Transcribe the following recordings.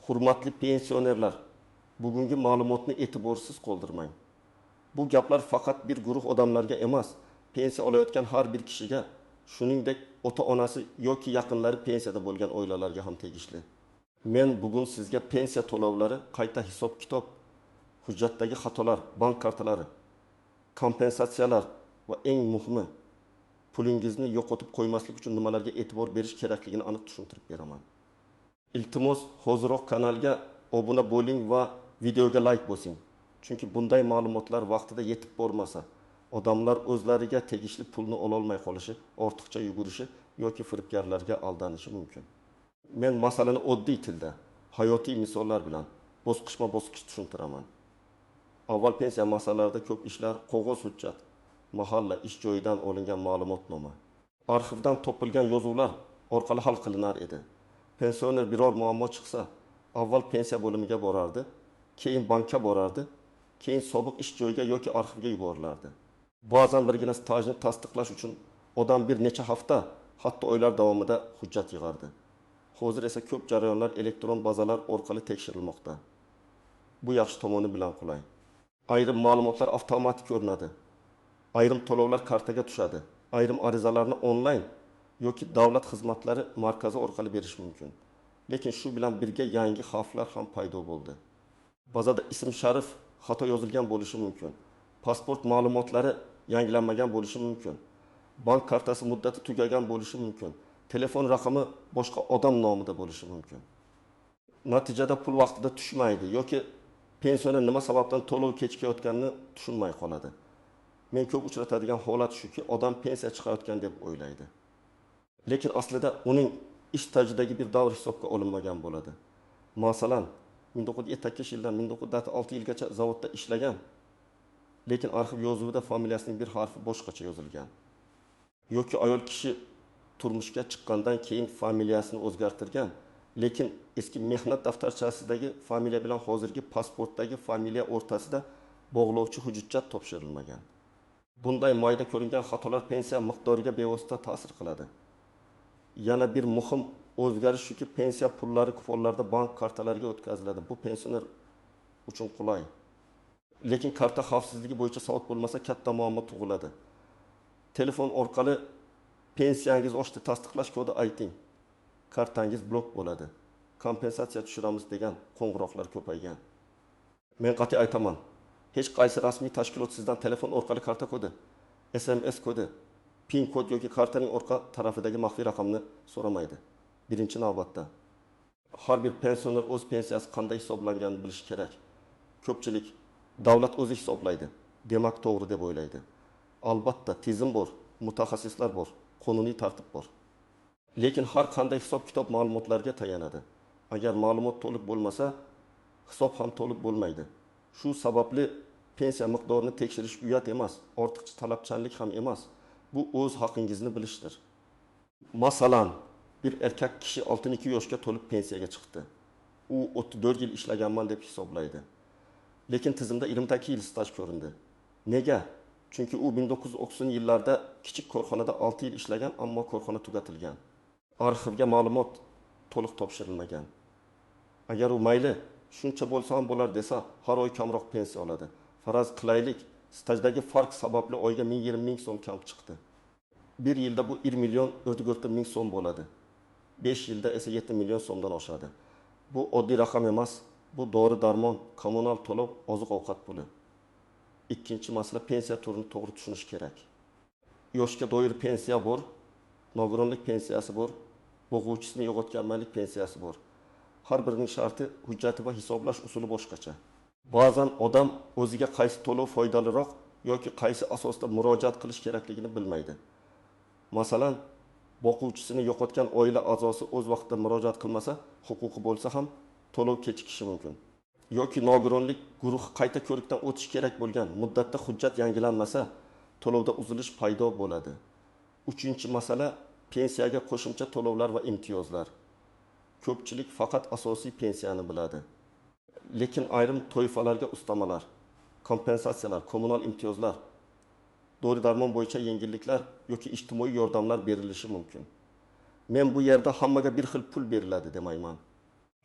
Hurmatli pensionerlar, bugungi ma'lumotni e'tiborsiz qoldirmang. Bu gaplar faqat bir guruh odamlarga emas, pensiya olayotgan har bir kishiga, shuningdek ota-onasi yoki yaqinlari pensiyada bo'lgan oilalarga ham tegishli. Men bugun sizga pensiya to'lovlari, qayta hisob-kitob, hujjatdagi xatolar, bank kartalari, kompensatsiyalar va eng muhimi, pulingizni yo'qotib qo'ymaslik uchun nimalarga e'tibor berish kerakligini aniq tushuntirib beraman. Iltimos, hoziroq kanalga obuna bo'ling va videoga like bosing. Chunki bunday ma'lumotlar vaqtida yetib bormasa, odamlar o'zlariga tegishli pulni ololmay qolishi, ortiqcha yugurishi yoki firibgarlarga aldanishi mumkin. Men masalani oddiy tilda, hayotiy misollar bilan bosqichma-bosqich tushuntiraman. Avval pensiya masalalarida ko'p ishlar qog'oz hujjat, mahalla, ish joyidan olingan ma'lumotnoma, arxivdan topilgan yozuvlar orqali hal qilinar edi. Pensioner biror muammo chiqsa, avval pensiya bo'limiga borardi, keyin bankka borardi, keyin sobiq ish joyiga yoki arxivga yuborilardi. Ba'zan birgina stajni tasdiqlash uchun odam bir necha hafta, hatto oylar davomida hujjat yig'ardi. Hozir esa ko'p jarayonlar elektron bazalar orqali tekshirilmoqda. Bu yaxshi tomoni bilan qulay. Ayrim ma'lumotlar avtomatik ko'rinadi. Ayrim to'lovlar kartaga tushadi. Ayrim arizalarni onlayn yoki davlat xizmatlari markazi orqali berish mumkin. Lekin shu bilan birga yangi xavflar ham paydo bo'ldi. Bazada ism-sharif xato yozilgan bo'lishi mumkin. Pasport ma'lumotlari yangilanmagan bo'lishi mumkin. Bank kartasi muddati tugagan bo'lishi mumkin. Telefon raqami boshqa odam nomida bo'lishi mumkin. Natijada pul vaqtida tushmaydi yoki pensioner nima sababdan to'lov kechikayotganini tushunmay qoladi. Men ko'p uchratadigan holat shuki, odam pensiya chiqayotgan deb o'ylaydi. Lekin aslida uning ish stajidagi bir davr hisobga olinmagan bo'ladi. Masalan, 1972 yildan 1906 yilgacha zavodda ishlagan, lekin arxiv yozuvida familiyasining bir harfi boshqacha yozilgan. Yoki ayol kishi turmushga chiqqandan keyin familiyasini o'zgartirgan, lekin eski mehnat daftarchasidagi familiya bilan hozirgi pasportdagi familiya o'rtasida bog'lovchi hujjat topshirilmagan. Bunday mayda ko'ringan xatolar pensiya miqdoriga bevosita ta'sir qiladi. Yana bir muhim o'zgarish shuki, pensiya pullari kuponlarda bank kartalariga o'tkaziladi. Bu pensioner uchun qulay. Lekin karta xavfsizligi bo'yicha savod bo'lmasa, katta muammo tug'iladi. Telefon orqali pensiyangiz oshdi, tasdiqlash kodi ayting. Kartangiz blok bo'ladi. Kompensatsiya tushiramiz degan qo'ng'iroqlar ko'paygan. Men qat'iy aytaman, hech qaysi rasmiy tashkilot sizdan telefon orqali karta kodi, SMS kodi, PIN kod yoki kartaning orqa tarafidagi maxfiy raqamni so'ramaydi. Birinchi navbatda har bir pensioner o'z pensiyasi qanday hisoblanganini bilishi kerak. Ko'pchilik davlat o'zi hisoblaydi, demak to'g'ri deb o'ylaydi. Albatta, tizim bor, mutaxassislar bor, qonuniy tartib bor. Lekin har qanday hisob-kitob ma'lumotlarga tayanadi. Agar ma'lumot to'liq bo'lmasa, hisob ham to'liq bo'lmaydi. Shu sababli pensiya miqdorini tekshirish uyat emas, ortiqcha talabchanlik ham emas. Bu o'z haqingizni bilishdir. Masalan, bir erkak kishi 62 yoshga to'lib pensiyaga chiqdi. U 34 yil ishlaganman deb hisoblaydi. Lekin tizimda 22 yil staj ko'rindi. Nega? Chunki u 1990 yillarda kichik korxonada 6 yil ishlagan, ammo korxona tugatilgan. Arxivga ma'lumot to'liq topshirilmagan. Agar u mayli, shuncha bo'lsa ham bo'lar desa, har oy kamroq pensiya oladi. Faraz qilaylik, stajdagi farq sababli oyga 1020 ming so'm kam chiqdi. 1 yilda bu 1 million 440 ming so'm bo'ladi. 5 yilda esa 7 million so'mdan oshadi. Bu oddiy raqam emas, bu dori-darmon, kommunal to'lov, oziq-ovqat puli. Ikkinchi masala, pensiya turini to'g'ri tushunish kerak. Yoshga doir pensiya bor, nogironlik pensiyasi bor, bo'g'uvchisini yo'qotganlik pensiyasi bor. Har birining sharti, hujjati va hisoblash usuli boshqacha. Ba'zan odam o'ziga qaysi to'lov foydaliroq yoki qaysi asosda murojaat qilish kerakligini bilmaydi. Masalan, boquvchisini yo'qotgan oila a'zosi o'z vaqtida murojaat qilmasa, huquqi bo'lsa ham to'lov kechikishi mumkin. Yoki nogironlik guruhi qayta ko'rikdan o'tish kerak bo'lgan muddatda hujjat yangilanmasa, to'lovda uzilish paydo bo'ladi. Uchinchi masala, pensiyaga qo'shimcha to'lovlar va imtiyozlar. Ko'pchilik faqat asosiy pensiyani biladi. Lekin ayrim toifalarga ustamalar, kompensatsiyalar, kommunal imtiyozlar, dori-darmon bo'yicha yengilliklar yoki ijtimoiy yordamlar berilishi mumkin. Men bu yerda hammaga bir xil pul beriladi demayman.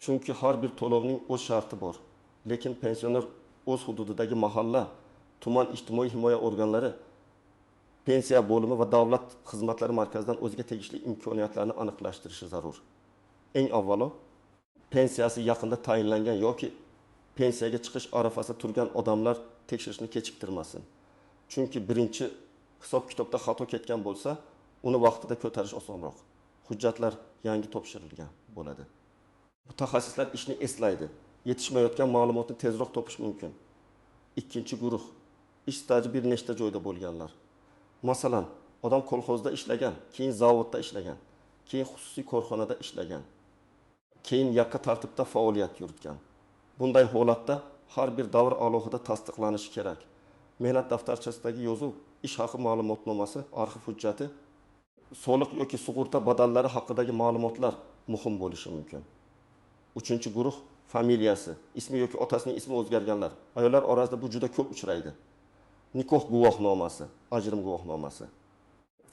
Chunki har bir to'lovning o'z sharti bor. Lekin pensioner o'z hududidagi mahalla, tuman ijtimoiy himoya organlari, pensiya bo'limi va davlat xizmatlari markazidan o'ziga tegishli imkoniyatlarni aniqlashtirishi zarur. Eng avvalo, pensiyasi yaqinda tayinlangan yoki pensiyaga chiqish arafasida turgan odamlar tekshirishni kechiktirmasin. Chunki birinchi hisob-kitobda xato ketgan bo'lsa, uni vaqtida ko'tarish osonroq. Hujjatlar yangi topshirilgan bo'ladi. Mutaxassislar ishni eslaydi. Yetishmayotgan ma'lumotni tezroq topish mumkin. Ikkinchi guruh, ish staji bir nechta joyda bo'lganlar. Masalan, odam kolxozda ishlagan, keyin zavodda ishlagan, keyin xususiy korxonada ishlagan, keyin yakka tartibda faoliyat yuritgan. Bunday holatda har bir davr alohida tasdiqlanishi kerak. Mehnat daftarchasidagi yozuv, ish haqi ma'lumotnomasi, arxiv hujjati, soliq yoki sug'urta badallari haqidagi ma'lumotlar muhim bo'lishi mumkin. Uchinchi guruh, familiyasi, ismi yoki otasining ismi o'zgarganlar. Ayollar orasida bu juda ko'p uchraydi. Nikoh guvohnomasi, ajrim guvohnomasi.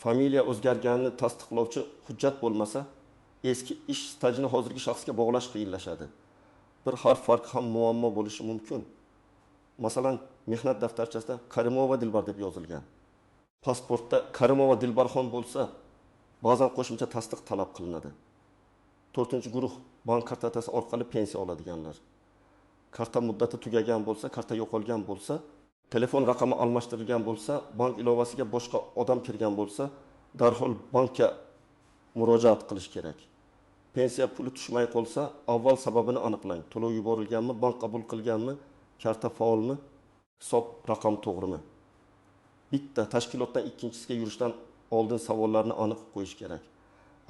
Familiya o'zgarganini tasdiqlovchi hujjat bo'lmasa, eski ish stajini hozirgi shaxsga bog'lash qiyinlashadi. Bir harf farqi ham muammo bo'lishi mumkin. Masalan, mehnat daftarchasida Karimova Dilbar deb yozilgan. Pasportda Karimova Dilbarxon bo'lsa, ba'zan qo'shimcha tasdiq talab qilinadi. 4-guruh, bank kartasi orqali pensiya oladiganlar. Karta muddati tugagan bo'lsa, karta yo'qolgan bo'lsa, telefon raqami almashtirilgan bo'lsa, bank ilovasiga boshqa odam kirgan bo'lsa, darhol bankka murojaat qilish kerak. Pensiya puli tushmay qolsa, avval sababini aniqlang. To'lov yuborilganmi, bank qabul qilganmi, karta faolmi, hisob raqami to'g'rimi? Bitta tashkilotdan ikkinchisiga yurishdan oldin savollarni aniq qo'yish kerak.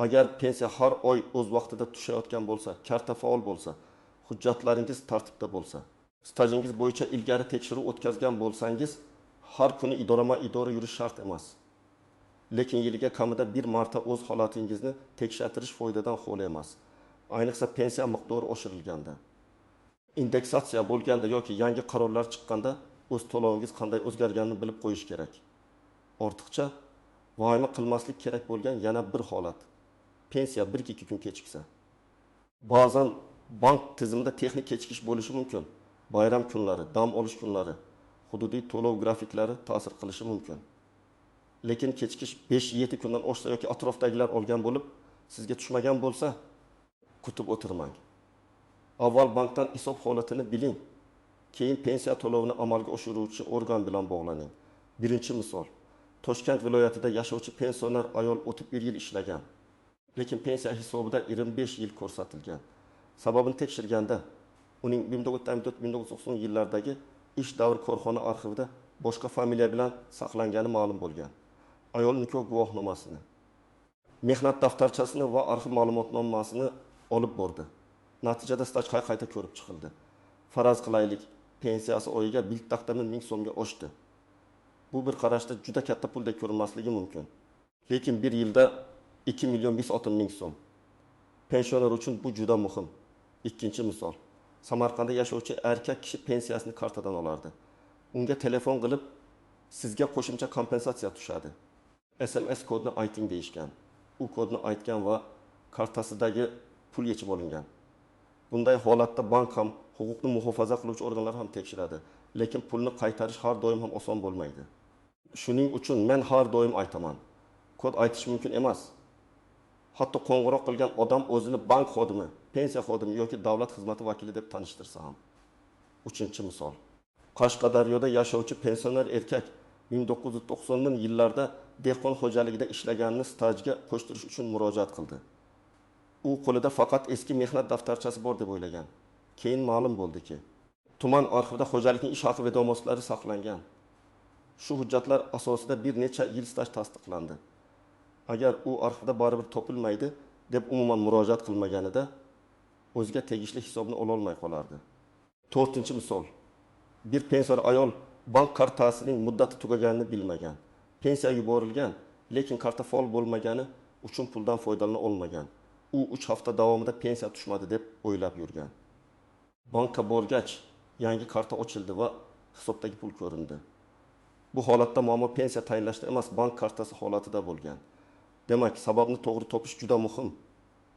Agar pensiya har oy o'z vaqtida tushayotgan bo'lsa, karta faol bo'lsa, hujjatlaringiz tartibda bo'lsa, stajingiz bo'yicha ilgari tekshiruv o'tkazgan bo'lsangiz, har kuni idora yurish shart emas. Lekin yiliga kamida bir marta o'z holatingizni tekshirtirish foydadan xoli emas. Ayniqsa pensiya miqdori oshirilganda. Indeksatsiya bo'lganda yoki yangi qarorlar chiqqanda o'z to'lovingiz qanday o'zgarganini bilib qo'yish kerak. Ortiqcha vahima qilmaslik kerak bo'lgan yana bir holat. Pensiya 1-2 kun kechiksa. Ba'zan bank tizimida texnik kechikish bo'lishi mumkin. Bayram kunlari, dam olish kunlari, hududiy to'lov grafiklari ta'sir qilishi mumkin. Lekin kechikish 5-7 kundan oshsa yoki atrofdagilar olgan bo'lib, sizga tushmagan bo'lsa, kutib o'tirmang. Avval bankdan hisob holatini biling, keyin pensiya to'lovini amalga oshiruvchi organ bilan bog'laning. Birinchi misol, Toshkent viloyatida yashovchi pensioner ayol 31 yil ishlagan, lekin pensiya hisobida 25 yil ko'rsatilgan. Sababini tekshirganda, uning 1994-1990 yillardagi ish davri korxona arxivida boshqa familiya bilan saqlangani ma'lum bo'lgan. Ayol nikoh guvohnomasini, mehnat daftarchasini va arxiv ma'lumotnomasini olib bordi. Natijada staj qayta ko'rib chiqildi. Faraz qilaylik, pensiyasi oyiga bilt taqdimi 1000 so'mga oshdi. Bu bir qarashda juda katta puldek ko'rinmasligi mumkin. Lekin bir yilda 2.160.000 so'm. Pensioner uchun bu juda muhim. Ikkinchi misol. Samarqandda yashovchi erkak kishi pensiyasini kartadan olardi. Unga telefon qilib, sizga qo'shimcha kompensatsiya tushadi. SMS kodni ayting deyishgan. U kodni aytgan va kartasidagi pul yechib olingan. Bunday holatda bank ham, huquqni muhofaza qiluvchi organlar ham tekshiradi. Lekin pulni qaytarish har doim ham oson bo'lmaydi. Shuning uchun men har doim aytaman. Kod aytish mumkin emas. Hatto qo'ng'iroq qilgan odam o'zini bank xodimi, pensiya xodimi yoki davlat xizmati vakili deb tanishtirsa ham. Uchinchi misol. Qashqadaryoda yashovchi pensioner erkak 1990 yillarda dehqon xo'jaligida ishlaganini stajga qo'shtirish uchun murojaat qildi. U qo'lida faqat eski mehnat daftarchasi bor deb o'ylagan. Keyin ma'lum bo'ldiki, tuman arxivida xo'jalikning ish haqi vedomotlari saqlangan. Shu hujjatlar asosida bir necha yil staj tasdiqlandi. Agar u arxivda baribir topilmaydi deb umuman murojaat qilmaganida o'ziga tegishli hisobni ola olmay qolardi. 4-misol. Bir pensioner ayol bank kartasining muddati tugaganini bilmagan. Pensiya yuborilgan, lekin karta faol bo'lmagani uchun puldan foydalana olmagan. U 3 hafta davomida pensiya tushmadi deb o'ylab yurgan. Bankka borgach, yangi karta ochildi va hisobdagi pul ko'rindi. Bu holatda muammo pensiya tayinlashda emas, bank kartasi holatida bo'lgan. Demak, sababni to'g'ri topish juda muhim.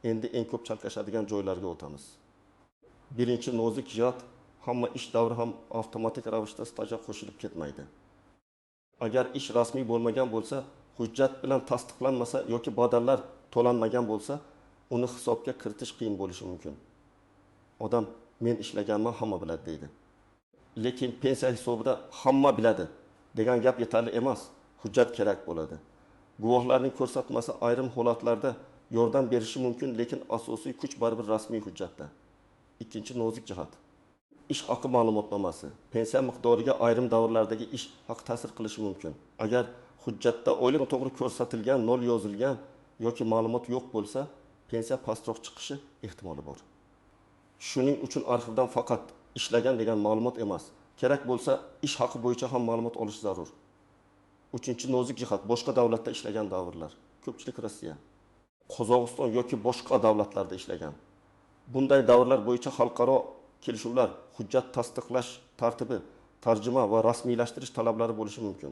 Endi eng ko'p chalkashadigan joylarga o'tamiz. Birinchi nozik jihat, hamma ish davri ham avtomatik ravishda stajga qo'shilib ketmaydi. Agar ish rasmiy bo'lmagan bo'lsa, hujjat bilan tasdiqlanmasa yoki badallar to'lanmagan bo'lsa, uni hisobga kiritish qiyin bo'lishi mumkin. Odam men ishlaganman, hamma biladi deydi. Lekin pensiya hisobida hamma biladi degan gap yetarli emas. Hujjat kerak bo'ladi. Guvohlarning ko'rsatmasi ayrim holatlarda yordam berishi mumkin, lekin asosiy kuch baribir rasmiy hujjatda. Ikkinchi nozik jihat. Ish haqi ma'lumotnomasi. Pensiya miqdoriga ayrim davrlardagi ish haqi ta'sir qilishi mumkin. Agar hujjatda o'ylab to'g'ri ko'rsatilgan, nol yozilgan yoki ma'lumot yo'q bo'lsa, pensiya pastroq chiqishi ehtimoli bor. Shuning uchun arxivdan faqat ishlagan degan ma'lumot emas, kerak bo'lsa ish haqi bo'yicha ham ma'lumot olish zarur. Uchinchi nozik jihat, boshqa davlatda ishlagan davrlar. Ko'pchilik Rossiya, Qozog'iston yoki boshqa davlatlarda ishlagan. Bunday davrlar bo'yicha xalqaro kelishuvlar, hujjat tasdiqlash tartibi, tarjima va rasmiylashtirish talablari bo'lishi mumkin.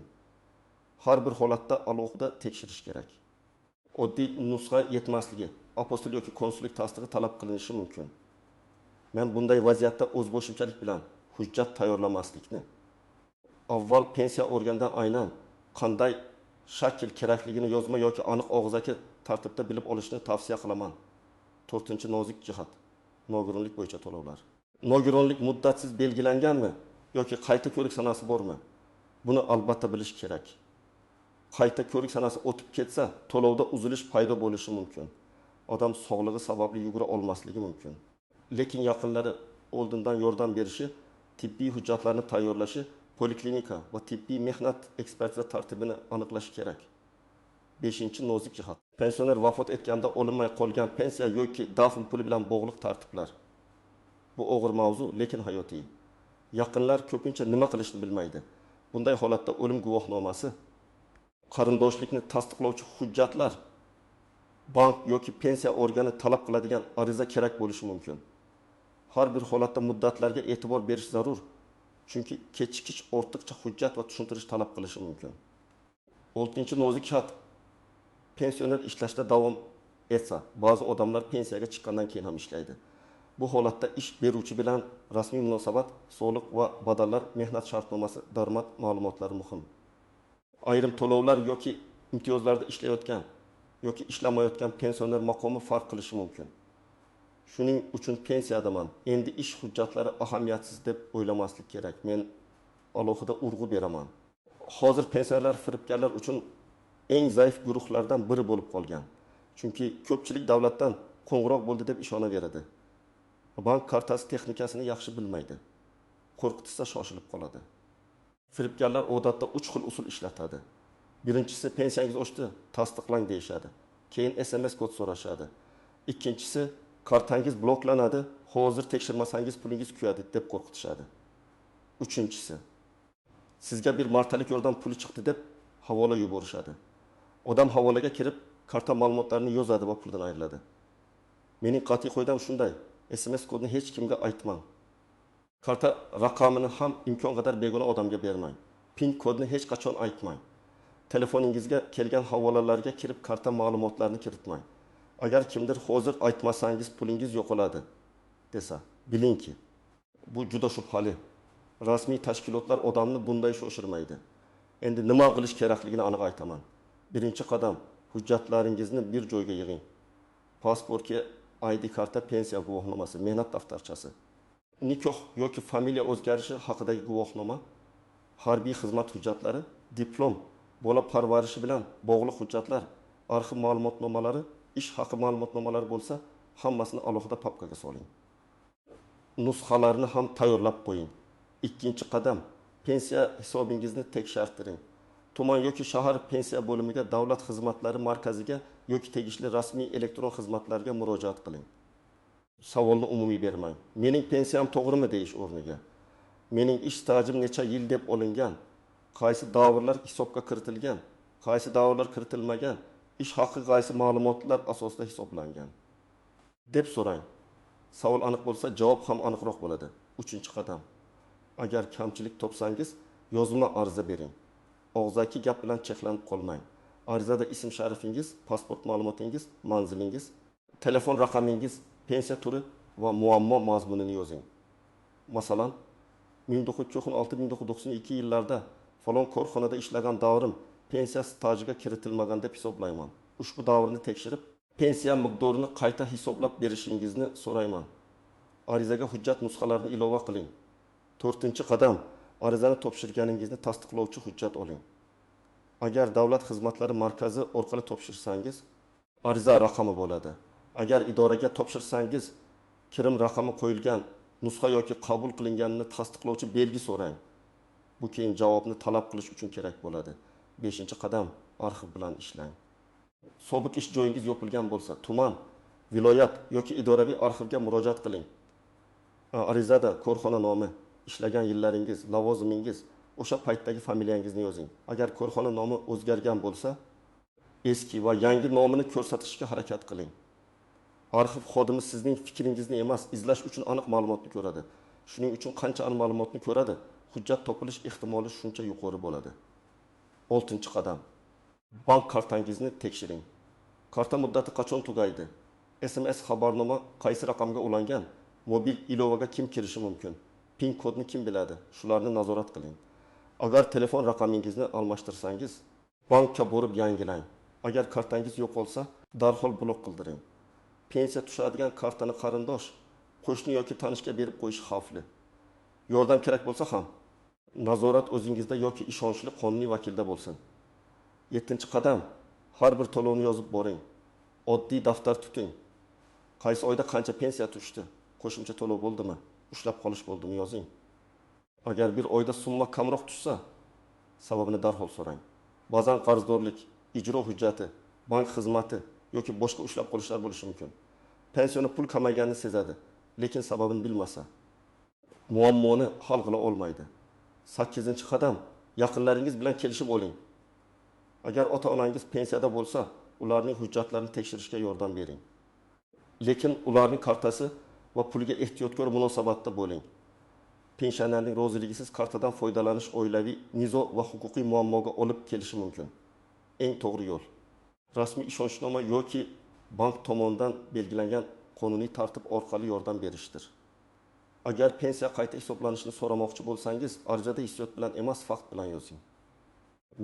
Har bir holatda alohida tekshirish kerak. Oddiy nusxa yetmasligi, apostol yoki konsullik tasdig'i talab qilinishi mumkin. Men bunday vaziyatda o'zboshimchalik bilan hujjat tayyorlamaslikni, avval pensiya organdan aynan qanday shakl kerakligini yozma yoki aniq og'zaki tartibda bilib olishni tavsiya qilaman. 4-chi nozik jihat, nogironlik bo'yicha to'lovlar. Nogironlik muddatsiz belgilanganmi yoki qayta ko'rik sanasi bormi? Buni albatta bilish kerak. Qayta ko'rik sanasi o'tib ketsa, to'lovda uzilish paydo bo'lishi mumkin. Odam sog'lig'i sababli yugura olmasligi mumkin. Lekin yaqinlari oldindan yordam berishi, tibbiy hujjatlarni tayyorlashi, poliklinika va tibbiy mehnat ekspertiza tartibini aniqlash kerak. 5-chi nozik jihat. Pensioner vafot etganda olinmay qolgan pensiya yoki dafn puli bilan bog'liq tartiblar. Bu og'ir mavzu, lekin hayotiy. Yaqinlar ko'pincha nima qilishni bilmaydi. Bunday holatda o'lim guvohnomasi, qarindoshlikni tasdiqlovchi hujjatlar, bank yoki pensiya organi talab qiladigan ariza kerak bo'lishi mumkin. Har bir holatda muddatlarga e'tibor berish zarur. Chunki kechikish ortiqcha hujjat va tushuntirish talab qilishi mumkin. 6-chi nozik jihat. Pensioner ishlashda davom etsa, ba'zi odamlar pensiyaga chiqqandan keyin ham ishlaydi. Bu holatda ish beruvchi bilan rasmiy munosabat, soliq va badallar, mehnat shartnomasi, daromad ma'lumotlari muhim. Ayrim to'lovlar yoki imtiyozlarda ishlayotgan yoki ishlamayotgan pensioner maqomi farq qilishi mumkin. Shuning uchun pensiyadaman, endi ish hujjatlari ahamiyatsiz deb o'ylamaslik kerak. Men alohida urg'u beraman. Hozir pensionerlar firibgarlar uchun eng zaif guruhlardan biri bo'lib qolgan. Chunki ko'pchilik davlatdan qo'ng'iroq bo'ldi deb ishonaveradi. Bank kartasi texnikasini yaxshi bilmaydi. Qo'rqitsa shoshilib qoladi. Firibgarlar odatda 3 xil usul ishlatadi. Birinchisi, pensiyangiz oshdi, tasdiqlang deyishadi. Keyin SMS kod so'rashadi. Ikkinchisi, kartangiz bloklanadi, hozir tekshirmasangiz pulingiz kuyadi deb qo'rqitishadi. Uchinchisi, sizga bir martalik yordam puli chiqdi deb havola yuborishadi. Odam havolaga kirib, karta ma'lumotlarini yozadi va puldan ayriladi. Mening qat'iy qo'ydam shunday: SMS kodni hech kimga aytmang. Karta raqamini ham imkon qadar begona odamga bermang. PIN kodni hech qachon aytmang. Telefoningizga kelgan havolalarga kirib karta ma'lumotlarini kiritmang. Agar kimdir hozir aytmasangiz pulingiz yo'qoladi desa, bilingki, bu juda shubhali. Rasmiy tashkilotlar odamni bunday shoshirmaydi. Endi nima qilish kerakligini aniq aytaman. Birinchi qadam, hujjatlaringizni bir joyga yig'ing. Pasportga ID karta, pensiya guvohnomasi, mehnat daftarchasi, nikoh yoki familiya o'zgarishi haqidagi guvohnoma, harbiy xizmat hujjatlari, diplom, bola parvarishi bilan bog'liq hujjatlar, arxiv ma'lumotnomalari, ish haqi ma'lumotnomalari bo'lsa, hammasini alohida papkaga soling. Nusxalarini ham tayyorlab qo'ying. Ikkinchi qadam, pensiya hisobingizni tekshirtiring. Tuman yoki shahar pensiya bo'limiga, davlat xizmatlari markaziga yoki tegishli rasmiy elektron xizmatlarga murojaat qiling. Savolni umumiy bermang. Mening pensiyam to'g'rimi deyish o'rniga, mening ish stajim necha yil deb olingan, qaysi davrlar hisobga kiritilgan, qaysi davrlar kiritilmagan, ish haqi qaysi ma'lumotlar asosida hisoblangan deb so'rang. Savol aniq bo'lsa, javob ham aniqroq bo'ladi. 3-qadam. Agar kamchilik topsangiz, yozma ariza bering. Og'zaki gap bilan cheklanib qolmang. Arizada ism-sharifingiz, pasport ma'lumotingiz, manzilingiz, telefon raqamingiz, pensiya turi va muammo mazmunini yozing. Masalan, 1996-1992 yillarda falon korxonada ishlagan davrim pensiya stajiga kiritilmagan deb hisoblayman. Ushbu davrni tekshirib, pensiya miqdorini qayta hisoblab berishingizni so'rayman. Arizaga hujjat nusxalarini ilova qiling. 4-qadam, arizani topshirganingizni tasdiqlovchi hujjat oling. Agar davlat xizmatlari markazi orqali topshirsangiz, ariza raqami bo'ladi. Agar idoraga topshirsangiz, kirim raqami qo'yilgan nusxa yoki qabul qilinganini tasdiqlovchi belgi so'rang. Bu keyin javobni talab qilish uchun kerak bo'ladi. 5-qadam, arxiv bilan ishlang. Sobiq ish joyingiz yopilgan bo'lsa, tuman, viloyat yoki idoraviy arxivga murojaat qiling. Arizada korxona nomi, ishlagan yillaringiz, lavozimingiz, o'sha paytdagi familiyangizni yozing. Agar korxona nomi o'zgargan bo'lsa, eski va yangi nomini ko'rsatishga harakat qiling. Arxiv xodimi sizning fikringizni emas, izlash uchun aniq ma'lumotni ko'radi. Shuning uchun qancha aniq ma'lumotni ko'radi, hujjat topilish ehtimoli shuncha yuqori bo'ladi. 6-qadam. Bank kartangizni tekshiring. Karta muddati qachon tugaydi? SMS xabarnoma qaysi raqamga ulangan? Mobil ilovaga kim kirishi mumkin? PIN kodni kim biladi? Shularni nazorat qiling. Agar telefon raqamingizni almashtirsangiz, bankka borib yangilang. Agar kartangiz yo'qolsa, darhol blok qildiring. Pensiya tushadigan kartani qarindosh, qo'shni yoki tanishga berib qo'yish xavfli. Yordam kerak bo'lsa ham, nazorat o'zingizda yoki ishonchli qonuniy vakilda bo'lsin. 7-qadam, har bir to'lovni yozib boring. Oddiy daftar tuting. Qaysi oyda qancha pensiya tushdi? Qo'shimcha to'lov bo'ldimi? Ushlab qolish bo'ldimi yozing. Agar bir oyda summa kamroq tushsa, sababini darhol so'rang. Ba'zan qarzdorlik, ijro hujjati, bank xizmati yoki boshqa ushlab qolishlar bo'lishi mumkin. Pensioni pul kamayganini sezadi, lekin sababini bilmasa, muammoni hal qila olmaydi. 8-qadam, yaqinlaringiz bilan kelishib oling. Agar ota-onangiz pensiyada bo'lsa, ularning hujjatlarini tekshirishga yordam bering. Lekin ularning kartasi va pulga ehtiyotkor munosabatda bo'ling. Pensionerning roziligisiz kartadan foydalanish oilaviy nizo va huquqiy muammoga olib kelishi mumkin. Eng to'g'ri yo'l rasmiy ishonchnoma yoki bank tomonidan belgilangan qonuniy tartib orqali yordam berishdir. Agar pensiya qayta hisoblanishini so'ramoqchi bo'lsangiz, arizada hissiyot bilan emas, fakt bilan yozing.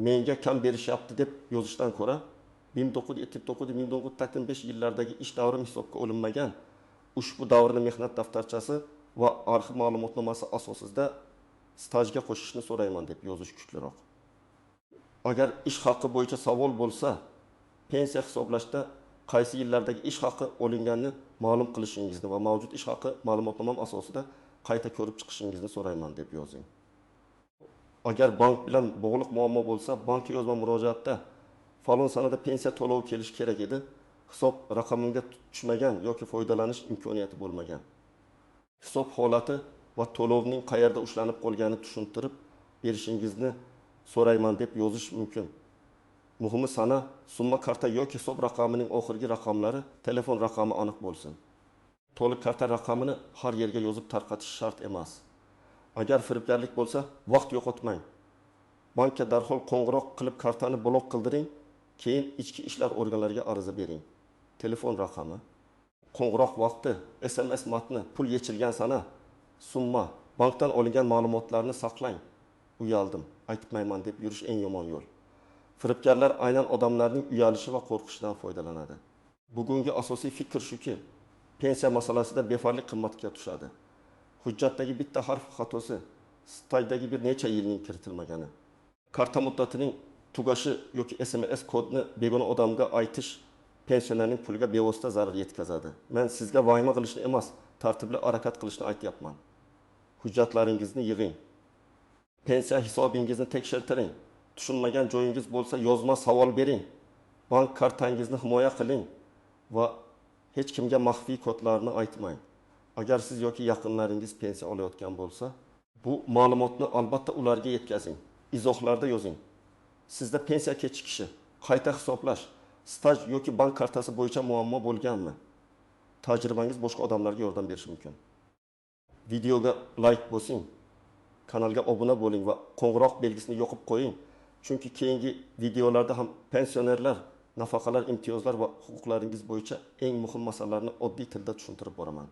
Menga kam berishyapti deb yozishdan ko'ra, 1979-1985 yillardagi ish davrim hisobga olinmagan, ushbu davrning mehnat daftarchasi va arxiv ma'lumotnomasi asosida stajga qo'shishni so'rayman deb yozish kuchliroq. Agar ish haqi bo'yicha savol bo'lsa, pensiya hisoblashda qaysi yillardagi ish haqi olinganini ma'lum qilishingizni va mavjud ish haqi ma'lumotnomam asosida qayta ko'rib chiqishingizni so'rayman deb yozing. Agar bank bilan bog'liq muammo bo'lsa, bankka yozma murojaatda falon sanada pensiya to'lovi kelishi kerak edi, hisob raqamimga tushmagan yoki foydalanish imkoniyati bo'lmagan. Hisob holati va to'lovning qayerda ushlanib qolganini tushuntirib berishingizni so'rayman deb yozish mumkin. Muhimi sana, summa karta yoki hisob raqamining oxirgi raqamlari, telefon raqami aniq bo'lsin. To'liq karta raqamini har yerga yozib tarqatish shart emas. Agar firibgarlik bo'lsa, vaqt yo'qotmang. Bankka darhol qo'ng'iroq qilib kartani blok qildiring, keyin ichki ishlar organlariga ariza bering. Telefon raqami, qo'ng'iroq vaqti, SMS matni, pul yechilgan sana, summa, bankdan olingan ma'lumotlarni saqlang. Uyaldim, aytmayman deb yurish eng yomon yo'l. Firibgarlar aynan odamlarning uyalishi va qo'rqishidan foydalanadi. Bugungi asosiy fikr shuki, pensiya masalasida befarlik qimmatga tushadi. Hujjatdagi bitta harf xatosi, stajdagi bir necha yilning kiritilmagani. Karta muddatining tugashi yoki SMS kodni begona odamga aytish pensionerning puliga bevosita zarar yetkazadi. Men sizga vahima qilishni emas, tartibli harakat qilishni aytyapman. Hujjatlaringizni yig'ing. Pensiya hisobingizni tekshirtiring. Tushunmagan joyingiz bo'lsa, yozma savol bering. Bank kartangizni himoya qiling va hech kimga maxfiy kodlarni aytmang. Agar siz yoki yaqinlaringiz pensiya olayotgan bo'lsa, bu ma'lumotni albatta ularga yetkazing. Izohlarda yozing. Sizda pensiya kechikishi, qayta hisoblash, staj yoki bank kartasi bo'yicha muammo bo'lganmi? Tajribangiz boshqa odamlarga yordam berishi mumkin. Videoga like bosing, kanalga obuna bo'ling va qo'ng'iroq belgisini yoqib qo'ying. Chunki keyingi videolarda ham pensionerlar, nafaqalar, imtiyozlar va huquqlaringiz bo'yicha eng muhim masalalarni oddiy tilda tushuntirib boraman.